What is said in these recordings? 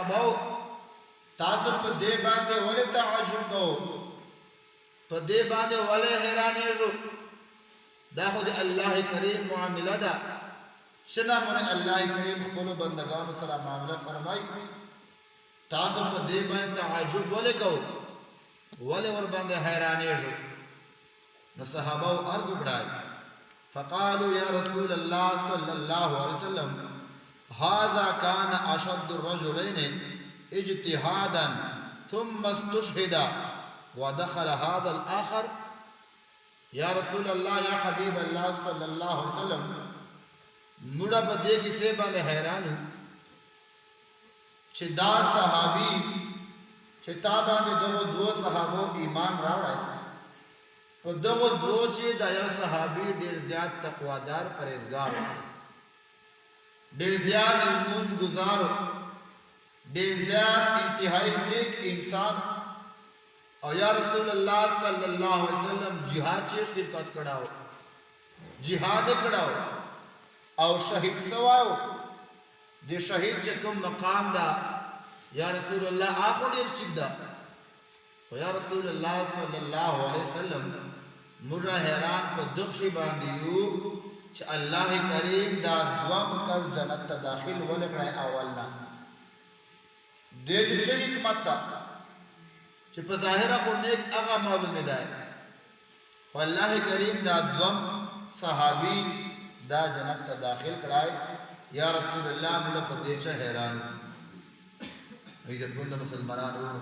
صحابو تاسو په دې باندې ولې تعجب کوو په دې باندې ولې حیرانېږو دا خو د الله کریم معامله ده شنه مونږ الله کریم خپل بندگانو سره معامله فرمای تاسو په دې باندې تعجب ولې کوو ولې ور باندې حیرانېږو نو صحابه عرض وکړای فقالوا يا رسول الله صلى الله عليه وسلم هذا كان اشد الرجلين اجتهادا ثم استشهد ودخل هذا الاخر یا رسول الله یا حبیب الله صلی الله علیه وسلم موږ په دې کې څه باندې حیرانو چې دا صحابي چې تا باندې دغه دوه صحابو ایمان راوړای په دغه دوه چې دا یو صحابي ډیر زیات تقوادار پرهیزګار ډیر زیات علمون گزار ډیر زیات انتهایی نیک انسان او یا رسول الله صلی الله علیه وسلم جهاد چې شرکت کړهو جهاد کړهو او شهید سواو د شهید چې کوم مقام دا یا رسول الله اخو ډیر چک دا خو یا رسول الله صلی الله علیه وسلم موږ حیران په دغه باندې یو چې الله کریم دا دوم کس جنت ته داخل ولکړای اولنا دې چې حکمت دا چې په ظاهر خو نیک هغه معلومه ده خو الله کریم دا دوم صحابي دا جنت ته داخل کړای یا رسول الله موږ په دې چې حیران عزت مند مسلمانانو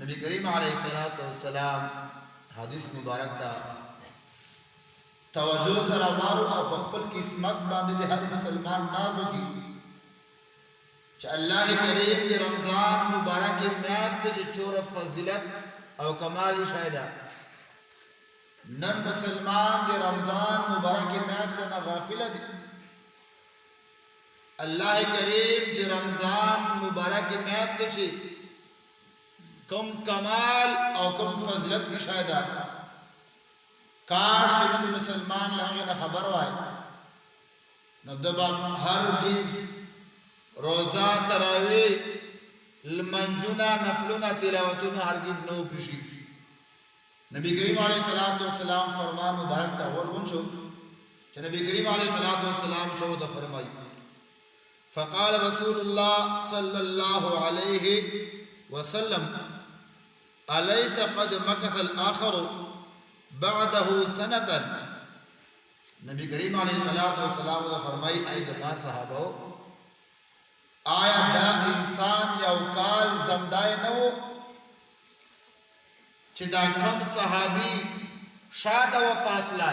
نبی کریم علیه الصلاۃ والسلام حدیث مبارک دا توجه سره مارو او خپل قسمت باندې هر مسلمان ناز وکي چې الله کریم د رمضان مبارک میاشت چې چور فضیلت او کمال شایدا نن مسلمان د رمضان مبارک میاشت نه غافل دي الله کریم د رمضان مبارک میاشت چې کم کمال او کم فضیلت شایدا کاش چې مسلمان لاغه خبر وای نو دبا هرگز روزہ تراوی المنجونا نفلونا تلاوتونا هرگز نو پرشی نبی کریم علیہ الصلوۃ والسلام فرمان مبارک دا ورغون شو کہ نبی کریم علیہ الصلوۃ والسلام شو دا فرمائی فقال رسول الله صلی اللہ علیہ وسلم الیس قد مکث الاخر بعده سنة نبی کریم علیہ الصلوۃ والسلام دا فرمائی اے دما صحابہ آیا دا انسان یو کال زمدای نو چې دا کم صحابي شاته و فاصله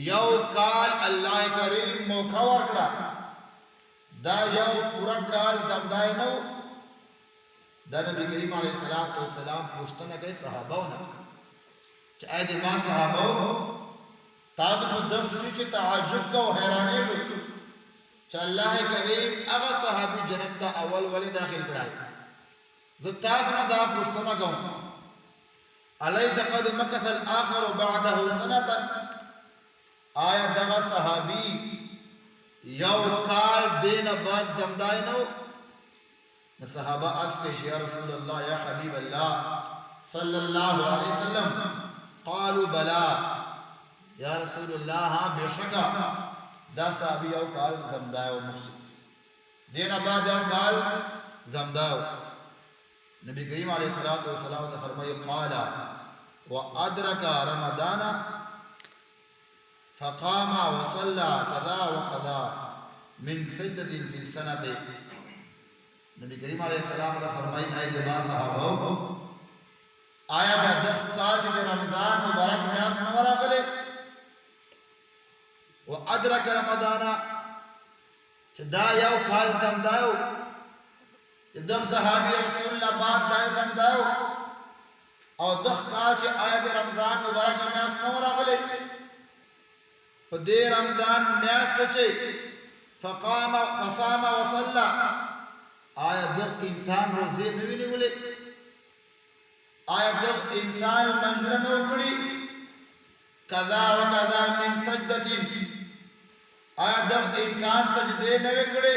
یو کال الله کریم موقع ورکړه دا یو پورا کال زمدای نو دا نبی کریم علیه الصلاۃ والسلام پوښتنه کوي صحابهونه چې اې د ما صحابه تاسو په دغه شي چې تعجب کو حیرانېږئ چې الله کریم هغه صحابي جنت ته اول ولې داخل کړای زه تاسو نه دا پوښتنه کوم الیس قد مکث الاخر بعده سنه آیا دغه صحابي یو کال دین بعد زمدای نو صحابه عرض کوي یا رسول الله یا حبیب الله صلی الله علیه وسلم قالوا بلا یا رسول الله ها بشکا دا صحابی یو کال زمدایو مخشد دینا بعد یو کال زمدایو نبی کریم علیہ الصلوۃ والسلام نے فرمایا قال وادرک رمضان فقام وصلى كذا وكذا من سجدة في السنة نبی کریم علیہ السلام نے فرمایا اے جما صحابہ آیا بعد کال چې رمضان مبارک میاس نو راغله وادرک رمضان چې دا یو کال زمدایو چې د صحابي رسول الله بعد دا زمدایو او د کال چې آیت رمضان مبارک میاس نو راغله په دې رمضان میاس ته چې فقام فصام وصلى آیا د انسان روزه نه ویلې آیا د انسان منځره نو کړی کذا وکذا من سجدة آیا د انسان سجده نه وکړي